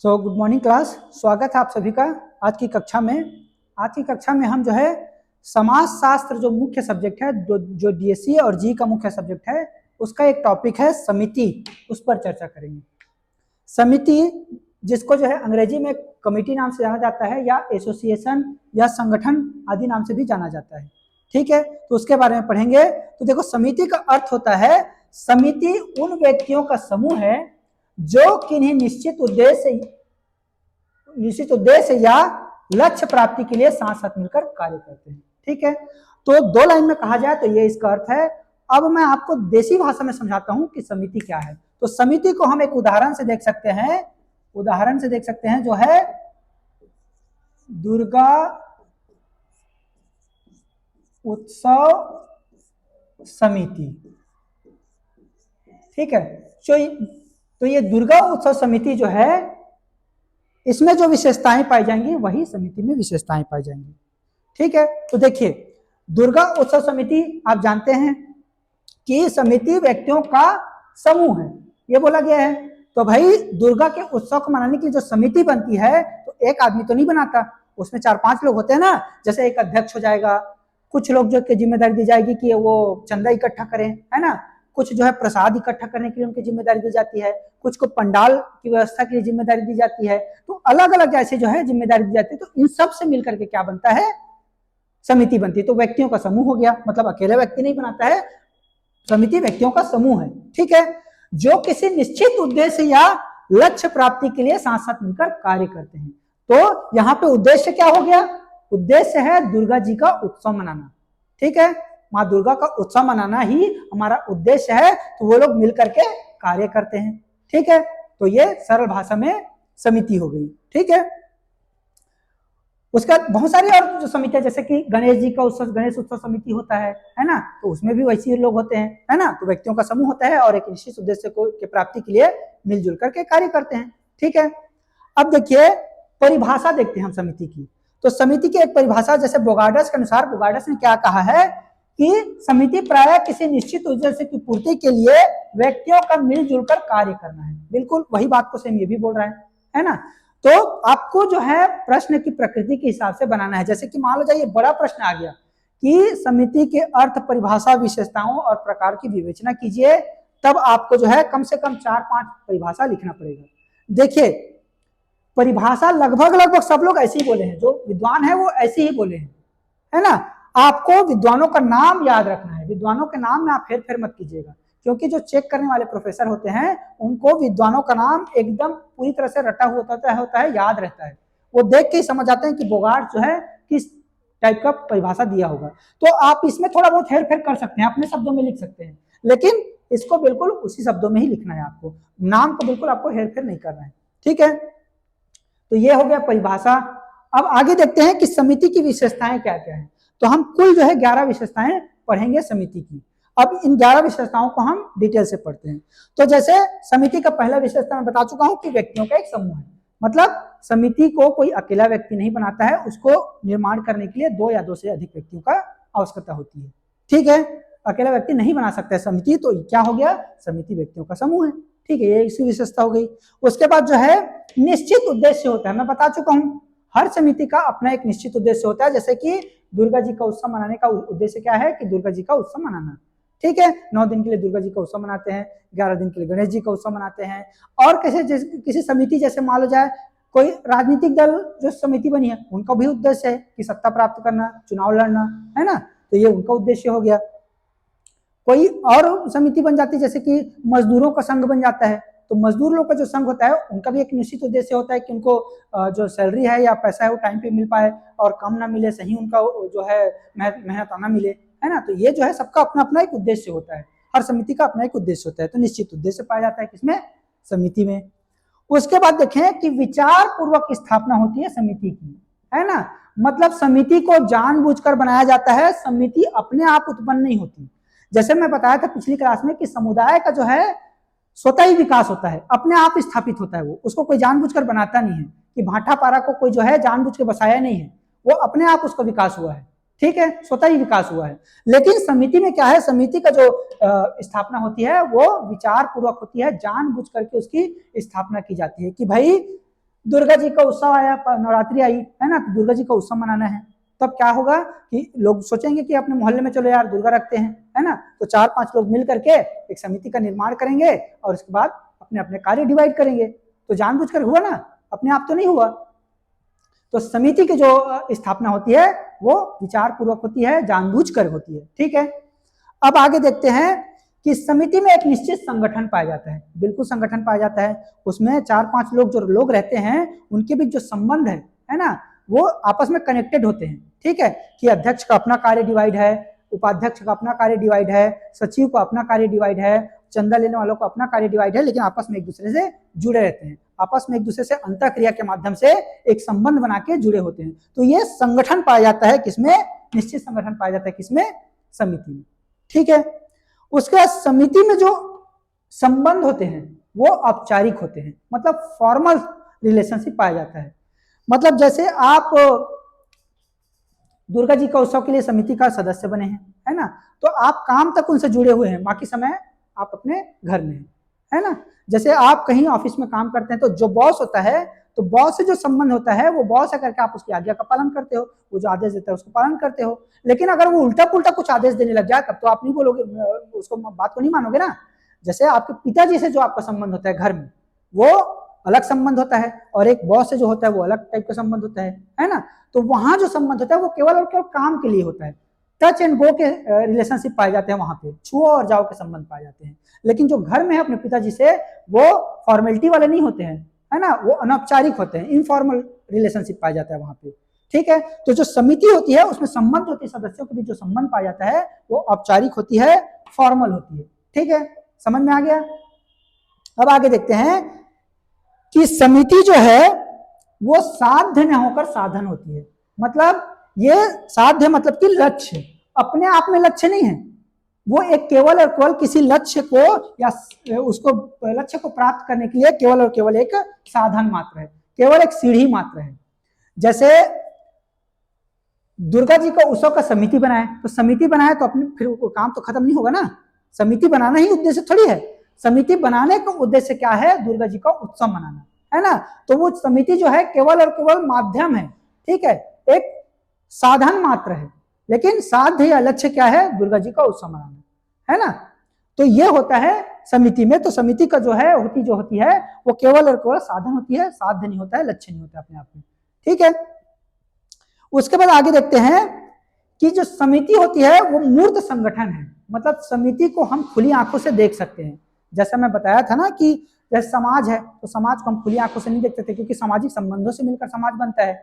Good morning class. स्वागत है आप सभी का आज की कक्षा में। आज की कक्षा में हम जो है समाज शास्त्र जो मुख्य सब्जेक्ट है, जो डीएससी और जी का मुख्य सब्जेक्ट है, उसका एक टॉपिक है समिति, उस पर चर्चा करेंगे। समिति जिसको जो है अंग्रेजी में कमेटी नाम से जाना जाता है या एसोसिएशन या संगठन आदि नाम से भी जाना जाता है। ठीक है, तो उसके बारे में पढ़ेंगे। तो देखो, समिति का अर्थ होता है, समिति उन व्यक्तियों का समूह है जो किन्हीं निश्चित उद्देश्य या लक्ष्य प्राप्ति के लिए साथ साथ मिलकर कार्य करते हैं। ठीक है, तो दो लाइन में कहा जाए तो ये इसका अर्थ है। अब मैं आपको देसी भाषा में समझाता हूं कि समिति क्या है। तो समिति को हम एक उदाहरण से देख सकते हैं, जो है दुर्गा उत्सव समिति। ठीक है, तो ये दुर्गा उत्सव समिति जो है, इसमें जो विशेषताएं पाई जाएंगी वही समिति में विशेषताएं पाई जाएंगी। ठीक है, तो देखिए, दुर्गा उत्सव समिति आप जानते हैं कि समिति व्यक्तियों का समूह है, ये बोला गया है। तो भाई, दुर्गा के उत्सव को मनाने के लिए जो समिति बनती है, तो एक आदमी तो नहीं बनाता, उसमें 4-5 लोग होते हैं ना। जैसे एक अध्यक्ष हो जाएगा, कुछ लोग जो की जिम्मेदारी दी जाएगी कि वो चंदा इकट्ठा करें, है ना, कुछ जो है प्रसाद इकट्ठा करने के लिए उनकी जिम्मेदारी दी जाती है, कुछ को पंडाल की व्यवस्था के लिए जिम्मेदारी दी जाती है। तो अलग अलग ऐसे जो है जिम्मेदारी दी जाती है। तो इन सब से मिलकर के क्या बनता है, समिति बनती है। तो व्यक्तियों का समूह हो गया, मतलब अकेले व्यक्ति नहीं बनाता है, समिति व्यक्तियों का समूह है। ठीक है, जो किसी निश्चित उद्देश्य या लक्ष्य प्राप्ति के लिए साथ साथ मिलकर कार्य करते हैं। तो यहाँ पे उद्देश्य क्या हो गया, उद्देश्य है दुर्गा जी का उत्सव मनाना। ठीक है, माँ दुर्गा का उत्सव मनाना ही हमारा उद्देश्य है। तो वो लोग मिलकर के कार्य करते हैं। ठीक है, तो ये सरल भाषा में समिति हो गई। ठीक है, उसका बहुत सारी और जो समितियां, जैसे कि गणेश जी का उत्सव, गणेश उत्सव समिति होता है ना, तो उसमें भी वैसे ही लोग होते हैं, है ना। तो व्यक्तियों का समूह होता है और एक निश्चित उद्देश्य को की प्राप्ति के लिए मिलजुल करके कार्य करते हैं। ठीक है, अब देखिए परिभाषा देखते हैं हम समिति की। तो समिति की एक परिभाषा, जैसे बोगार्डस के अनुसार, बोगार्डस ने क्या कहा है कि समिति प्रायः किसी निश्चित उद्देश्य की पूर्ति के लिए व्यक्तियों का मिलजुल कर कार्य करना है। बिल्कुल वही बात को सेम ये भी बोल रहा है ना। तो आपको जो है प्रश्न की प्रकृति के हिसाब से बनाना है। जैसे कि मान लो जाइए बड़ा प्रश्न आ गया कि समिति के अर्थ, परिभाषा, विशेषताओं और प्रकार की विवेचना कीजिए, तब आपको जो है कम से कम 4-5 परिभाषा लिखना पड़ेगा। देखिए, परिभाषा लगभग सब लोग ऐसे ही बोले हैं, जो विद्वान है वो ऐसे ही बोले हैं, है ना। आपको विद्वानों का नाम याद रखना है, विद्वानों के नाम में आप फेर फेर मत कीजिएगा, क्योंकि जो चेक करने वाले प्रोफेसर होते हैं उनको विद्वानों का नाम एकदम पूरी तरह से रटा हुआ होता है, याद रहता है। वो देख के ही समझ जाते हैं कि बोगार्ड जो है किस टाइप का परिभाषा दिया होगा। तो आप इसमें थोड़ा बहुत हेर फेर कर सकते हैं, अपने शब्दों में लिख सकते हैं, लेकिन इसको बिल्कुल उसी शब्दों में ही लिखना है। आपको नाम को बिल्कुल आपको हेर फेर नहीं करना है। ठीक है, तो ये हो गया परिभाषा। अब आगे देखते हैं कि समिति की विशेषताएं क्या क्या है। तो हम कुल जो है 11 विशेषताएं पढ़ेंगे समिति की। अब इन 11 विशेषताओं को हम डिटेल से पढ़ते हैं। तो जैसे समिति का पहला विशेषता मैं बता चुका हूं कि व्यक्तियों का एक समूह है, मतलब समिति को कोई अकेला व्यक्ति नहीं बनाता है, उसको निर्माण करने के लिए 2 या 2 से अधिक व्यक्तियों का आवश्यकता होती है। ठीक है, अकेला व्यक्ति नहीं बना सकता है समिति, तो क्या हो गया, समिति व्यक्तियों का समूह है। ठीक है, ये इसकी विशेषता हो गई। उसके बाद जो है निश्चित उद्देश्य होता है, मैं बता चुका हूं हर समिति का अपना एक निश्चित उद्देश्य होता है। जैसे कि दुर्गा जी का उत्सव मनाने का उद्देश्य क्या है कि दुर्गा जी का उत्सव मनाना। ठीक है, 9 दिन के लिए दुर्गा जी का उत्सव मनाते हैं, 11 दिन के लिए गणेश जी का उत्सव मनाते हैं। और किसी समिति, जैसे मान लो जाए कोई राजनीतिक दल जो समिति बनी है, उनका भी उद्देश्य है कि सत्ता प्राप्त करना, चुनाव लड़ना, है ना, तो ये उनका उद्देश्य हो गया। कोई और समिति बन जाती है, जैसे कि मजदूरों का संघ बन जाता है, तो मजदूर लोग का जो संघ होता है उनका भी एक निश्चित उद्देश्य होता है कि उनको जो सैलरी है या पैसा है वो टाइम पे मिल पाए और कम ना मिले, सही उनका जो है मेहनताना मिले, है ना। तो ये जो है सबका अपना अपना एक उद्देश्य होता है, हर समिति का अपना एक उद्देश्य होता है। तो निश्चित उद्देश्य पाया जाता है किसमें, समिति में। उसके बाद देखें कि विचार पूर्वक स्थापना होती है समिति की, है ना, मतलब समिति को जानबूझकर बनाया जाता है, समिति अपने आप उत्पन्न नहीं होती। जैसे मैं बताया था पिछली क्लास में कि समुदाय का जो है स्वतः ही विकास होता है, अपने आप स्थापित होता है, वो उसको कोई जानबूझकर बनाता नहीं है कि भाटापारा को कोई जो है जानबूझ के बसाया नहीं है, वो अपने आप उसका विकास हुआ है। ठीक है, स्वतः ही विकास हुआ है। लेकिन समिति में क्या है, समिति का जो स्थापना होती है वो विचार पूर्वक होती है, जानबूझ करके उसकी स्थापना की जाती है कि भाई दुर्गा जी का उत्सव आया, नवरात्रि आई है ना, तो दुर्गा जी का उत्सव मनाना है, तब क्या होगा कि लोग सोचेंगे कि अपने मोहल्ले में चलो यार दुर्गा रखते हैं, है ना, तो 4-5 लोग मिल करके एक समिति का निर्माण करेंगे और उसके बाद अपने अपने कार्य डिवाइड करेंगे। तो जानबूझकर हुआ ना, अपने आप तो नहीं हुआ। तो समिति की जो स्थापना होती है वो विचार पूर्वक होती है, जानबूझकर होती है। ठीक है, अब आगे देखते हैं कि समिति में एक निश्चित संगठन पाया जाता है, बिल्कुल संगठन पाया जाता है। उसमें 4-5 लोग जो लोग रहते हैं उनके बीच जो संबंध है ना, वो आपस में कनेक्टेड होते हैं। ठीक है, कि अध्यक्ष का अपना कार्य डिवाइड है, उपाध्यक्ष का अपना कार्य डिवाइड है, सचिव का अपना कार्य डिवाइड है, चंदा लेने वालों का अपना कार्य डिवाइड है, लेकिन आपस में एक दूसरे से जुड़े रहते हैं, आपस में एक दूसरे से अंतःक्रिया के माध्यम से एक संबंध बना के जुड़े होते हैं। तो ये संगठन पाया जाता है किसमें, निश्चित संगठन पाया जाता है किसमें, समिति में। ठीक है, उसके बाद समिति में जो संबंध होते हैं वो औपचारिक होते हैं, मतलब फॉर्मल रिलेशनशिप पाया जाता है। मतलब जैसे आप दुर्गा जी का उत्सव के लिए समिति का सदस्य बने हैं, है ना, तो आप काम तक उनसे जुड़े हुए हैं, बाकी समय आप अपने घर में हैं, है ना। जैसे आप कहीं ऑफिस में काम करते हैं तो जो बॉस होता है, तो बॉस से जो संबंध होता है वो बॉस है करके आप उसकी आज्ञा का पालन करते हो, वो जो आदेश देता है उसको पालन करते हो। लेकिन अगर वो उल्टा पुल्टा कुछ आदेश देने लग जाए तब तो आप नहीं बोलोगे, उसको बात को नहीं मानोगे ना। जैसे आपके पिताजी से जो आपका संबंध होता है घर में, वो अलग संबंध होता है, और एक बॉस से जो होता है वो अलग टाइप का संबंध होता है ना। तो वहां जो संबंध होता है वो केवल और केवल काम के लिए होता है, टच एंड गो के रिलेशनशिप पाए जाते हैं, वहां पे छुओ और जाओ के संबंध पाए जाते हैं। लेकिन जो घर में है अपने पिताजी से, वो फॉर्मेलिटी वाले नहीं होते हैं, है ना, वो अनौपचारिक होते हैं, इनफॉर्मल रिलेशनशिप पाया जाता है वहां पे। ठीक है, तो जो समिति होती है उसमें संबंध होती है, सदस्यों के बीच जो संबंध पाया जाता है वो औपचारिक होती है, फॉर्मल होती है। ठीक है, समझ में आ गया। अब आगे देखते हैं कि समिति जो है वो साध्य न होकर साधन होती है। मतलब ये साध्य मतलब कि लक्ष्य, अपने आप में लक्ष्य नहीं है, वो एक केवल और केवल किसी लक्ष्य को या उसको लक्ष्य को प्राप्त करने के लिए केवल और केवल एक साधन मात्र है, केवल एक सीढ़ी मात्र है। जैसे दुर्गा जी का उत्सव का समिति बनाए, तो समिति बनाए तो अपने फिर काम तो खत्म नहीं होगा ना, समिति बनाना ही उद्देश्य थोड़ी है। समिति बनाने का उद्देश्य क्या है, दुर्गा जी का उत्सव मनाना, है ना। तो वो समिति जो है केवल और केवल माध्यम है, ठीक है, एक साधन मात्र है, लेकिन साध्य या लक्ष्य क्या है, दुर्गा जी का उत्सव मनाना, है ना। तो ये होता है समिति में। तो समिति का जो है होती है वो केवल और केवल साधन होती है, साध्य नहीं होता है, लक्ष्य नहीं होता अपने आप में। ठीक है, उसके बाद आगे देखते हैं कि जो समिति होती है वो मूर्त संगठन है, मतलब समिति को हम खुली आंखों से देख सकते हैं। जैसा मैं बताया था ना कि जैसे समाज है, तो समाज को हम खुली आंखों से नहीं देख सकते, क्योंकि सामाजिक संबंधों से मिलकर समाज बनता है।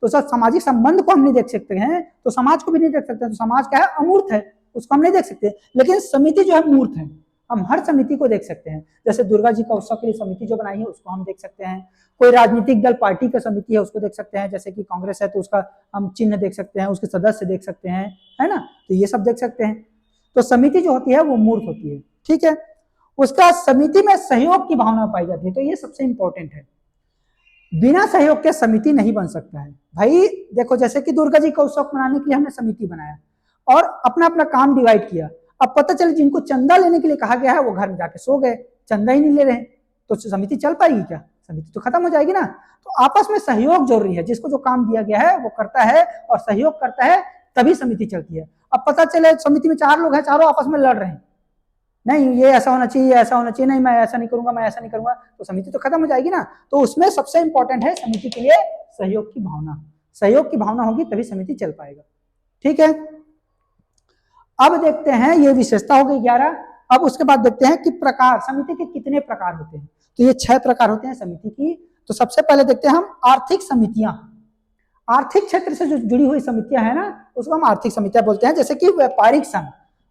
तो सब सामाजिक संबंध को हम नहीं देख सकते हैं, तो समाज को भी नहीं देख सकते। तो समाज क्या है, अमूर्त है, उसको हम नहीं देख सकते। लेकिन समिति जो है मूर्त है, हम हर समिति को देख सकते हैं। जैसे दुर्गा जी का उत्सव के लिए समिति जो बनाई है उसको हम देख सकते हैं। कोई राजनीतिक दल पार्टी का समिति है उसको देख सकते हैं, जैसे कि कांग्रेस है तो उसका हम चिन्ह देख सकते हैं, उसके सदस्य देख सकते हैं, है ना, तो ये सब देख सकते हैं। तो समिति जो होती है वो मूर्त होती है। ठीक है, उसका समिति में सहयोग की भावना पाई जाती है, तो ये सबसे इंपॉर्टेंट है। बिना सहयोग के समिति नहीं बन सकता है। भाई देखो, जैसे कि दुर्गा जी का उत्सव मनाने के लिए हमने समिति बनाया और अपना अपना काम डिवाइड किया। अब पता चले जिनको चंदा लेने के लिए कहा गया है वो घर में जाके सो गए, चंदा ही नहीं ले रहे, तो समिति चल पाएगी क्या, समिति तो खत्म हो जाएगी ना। तो आपस में सहयोग जरूरी है, जिसको जो काम दिया गया है वो करता है और सहयोग करता है, तभी समिति चलती है। अब पता चले समिति में 4 लोग हैं, चारों आपस में लड़ रहे हैं, नहीं ये ऐसा होना चाहिए, ऐसा होना चाहिए, नहीं मैं ऐसा नहीं करूंगा, मैं ऐसा नहीं करूंगा, तो समिति तो खत्म हो जाएगी ना। तो उसमें सबसे इंपॉर्टेंट है समिति के लिए सहयोग की भावना। सहयोग की भावना होगी तभी समिति चल पाएगा। ठीक है, अब देखते हैं, ये विशेषता हो गई 11। अब उसके बाद देखते हैं कि प्रकार, समिति के कितने प्रकार होते हैं। तो ये 6 प्रकार होते हैं समिति की। तो सबसे पहले देखते हैं हम आर्थिक समितियां। आर्थिक क्षेत्र से जो जुड़ी हुई समितियां है ना, उसको हम आर्थिक समितियां बोलते हैं। जैसे कि व्यापारिक संघ,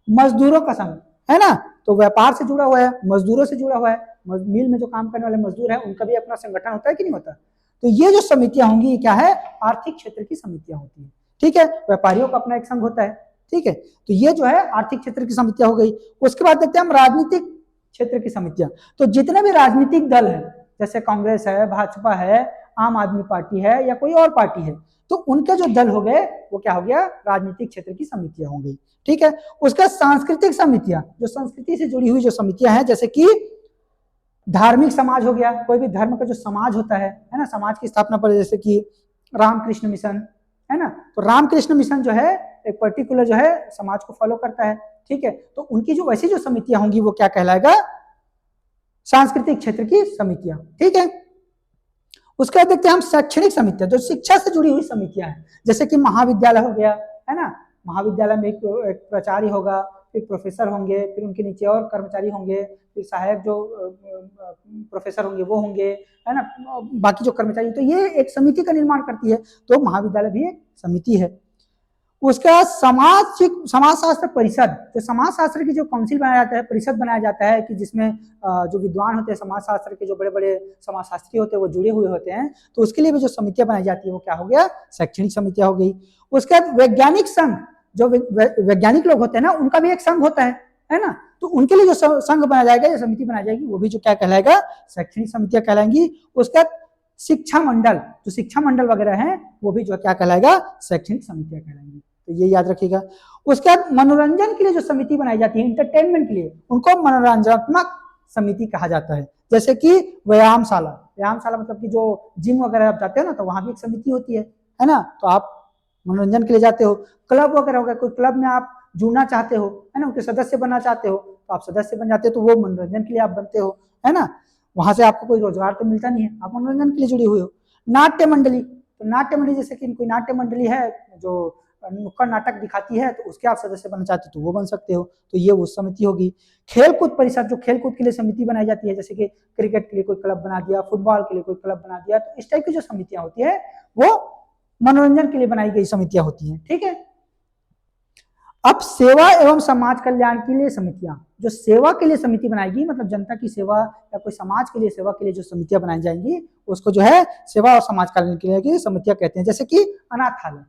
मजदूरों का संघ, है ना, तो व्यापार से जुड़ा हुआ है, मजदूरों से जुड़ा हुआ है, मिल में जो काम करने वाले मजदूर है उनका भी अपना संगठन होता है कि नहीं होता। तो ये जो समितियां होंगी ये क्या है, आर्थिक क्षेत्र की समितियां होती है। ठीक है, व्यापारियों का अपना एक संघ होता है। ठीक है, तो ये जो है आर्थिक क्षेत्र की समितियां हो गई। उसके बाद देखते हैं हम राजनीतिक क्षेत्र की समितियां। तो जितने भी राजनीतिक दल है, जैसे कांग्रेस है, भाजपा है, आम आदमी पार्टी है या कोई और पार्टी है, तो उनके जो दल हो गए वो क्या हो गया, राजनीतिक क्षेत्र की समितियां हो गई। ठीक है, उसका सांस्कृतिक समितियां, जो संस्कृति से जुड़ी हुई जो समितियां हैं, जैसे कि धार्मिक समाज हो गया, कोई भी धर्म का जो समाज होता है ना, समाज की स्थापना पर, जैसे कि रामकृष्ण मिशन है ना, तो रामकृष्ण मिशन जो है एक पर्टिकुलर जो है समाज को फॉलो करता है, ठीक है। तो उनकी जो वैसी जो समितियां होंगी वो क्या कहलाएगा, सांस्कृतिक क्षेत्र की समितियां, ठीक है। उसके बाद देखते हैं हम शैक्षणिक समितियां, जो शिक्षा से जुड़ी हुई समितियां हैं, जैसे कि महाविद्यालय हो गया है ना, महाविद्यालय में एक प्राचार्य होगा, फिर प्रोफेसर होंगे, फिर उनके नीचे और कर्मचारी होंगे, फिर सहायक जो प्रोफेसर होंगे वो होंगे, है ना, बाकी जो कर्मचारी, तो ये एक समिति का निर्माण करती है, तो महाविद्यालय भी एक समिति है। उसका समाज शास्त्र परिषद, जो समाज शास्त्र की जो काउंसिल बनाया जाता है, परिषद बनाया जाता है, कि जिसमें जो विद्वान होते हैं समाज शास्त्र के, जो बड़े बड़े समाज शास्त्री होते हैं वो जुड़े हुए होते हैं, तो उसके लिए भी जो समितियां बनाई जाती है वो क्या हो गया, शैक्षणिक समितियां हो गई। उसके बाद वैज्ञानिक संघ, जो वैज्ञानिक लोग होते हैं ना, उनका भी एक संघ होता है ना, तो उनके लिए जो संघ बनाया जाएगा या समिति बनाई जाएगी वो भी जो क्या कहलाएगा, शैक्षणिक समितियां कहलाएंगी। उसके बाद शिक्षा मंडल, जो शिक्षा मंडल वगैरह है वो भी जो क्या कहलाएगा, शैक्षणिक समितियां कहलाएंगी, तो ये याद रखिएगा। उसके बाद मनोरंजन के लिए जो समिति बनाई जाती है, इंटरटेनमेंट के लिए, उनको मनोरंजनात्मक समिति कहा जाता है। जैसे कि व्यायामशाला, व्यायामशाला मतलब कि जो जिम वगैरह आप जाते हो ना, तो वहां भी एक समिति होती है ना, तो आप मनोरंजन के लिए जाते हो। क्लब वगैरह हो गया, कोई क्लब में आप जुड़ना चाहते हो, है ना, उनके सदस्य बनना चाहते हो, तो आप सदस्य बन जाते हो, तो वो मनोरंजन के लिए आप बनते हो, है ना, वहां से आपको कोई रोजगार तो मिलता नहीं है, आप मनोरंजन के लिए जुड़े हुए हो। नाट्य मंडली, तो नाट्य मंडली जैसे कि कोई नाट्य मंडली है जो नुक्कड़ नाटक दिखाती है, तो उसके आप सदस्य बनना चाहते हो तो वो बन सकते हो, तो ये वो समिति होगी। खेलकूद परिषद, जो खेलकूद के लिए समिति बनाई जाती है, जैसे कि क्रिकेट के लिए कोई क्लब बना दिया, फुटबॉल के लिए कोई क्लब बना दिया, तो इस टाइप की जो समितियां होती है वो मनोरंजन के लिए बनाई गई समितियां होती हैं, ठीक है। अब सेवा एवं समाज कल्याण के लिए समितियां, जो सेवा के लिए समिति बनाएगी, मतलब जनता की सेवा या कोई समाज के लिए सेवा के लिए जो समितियां बनाई जाएंगी उसको जो है सेवा और समाज कल्याण के लिए की समितियां कहते हैं। जैसे कि अनाथालय,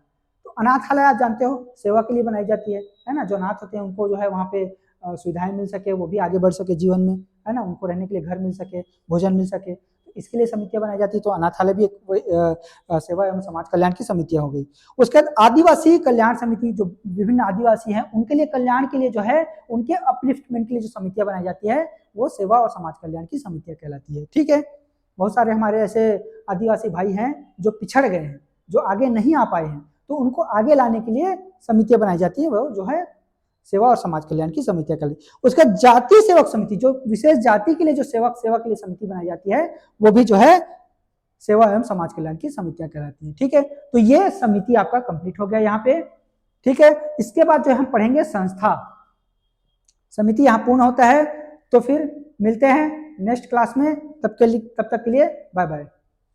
तो अनाथालय आप जानते हो सेवा के लिए बनाई जाती है ना, जो अनाथ होते हैं उनको जो है वहाँ पे सुविधाएं मिल सके, वो भी आगे बढ़ सके जीवन में, है ना, उनको रहने के लिए घर मिल सके, भोजन मिल सके, इसके लिए समितियां बनाई जाती है। तो अनाथालय भी एक सेवा एवं समाज कल्याण की समितियां हो गई। उसके बाद आदिवासी कल्याण समिति, जो विभिन्न आदिवासी हैं उनके लिए कल्याण के लिए जो है, उनके अपलिफ्टमेंट के लिए जो समितियां बनाई जाती है वो सेवा और समाज कल्याण की समितियां कहलाती है, ठीक है। बहुत सारे हमारे ऐसे आदिवासी भाई हैं जो पिछड़ गए हैं, जो आगे नहीं आ पाए हैं, तो उनको आगे लाने के लिए समितियां बनाई जाती है, वो जो है सेवा और समाज कल्याण की समितियां कहलाती है। उसका जाति सेवक समिति, जो विशेष जाति के लिए जो सेवा के लिए समिति बनाई जाती है वो भी जो है सेवा एवं समाज कल्याण की समितियां कहलाती है, ठीक है। तो ये समिति आपका कंप्लीट हो गया यहाँ पे, ठीक है। इसके बाद जो हम पढ़ेंगे संस्था समिति, यहाँ पूर्ण होता है। तो फिर मिलते हैं नेक्स्ट क्लास में, तब तक के लिए बाय बाय।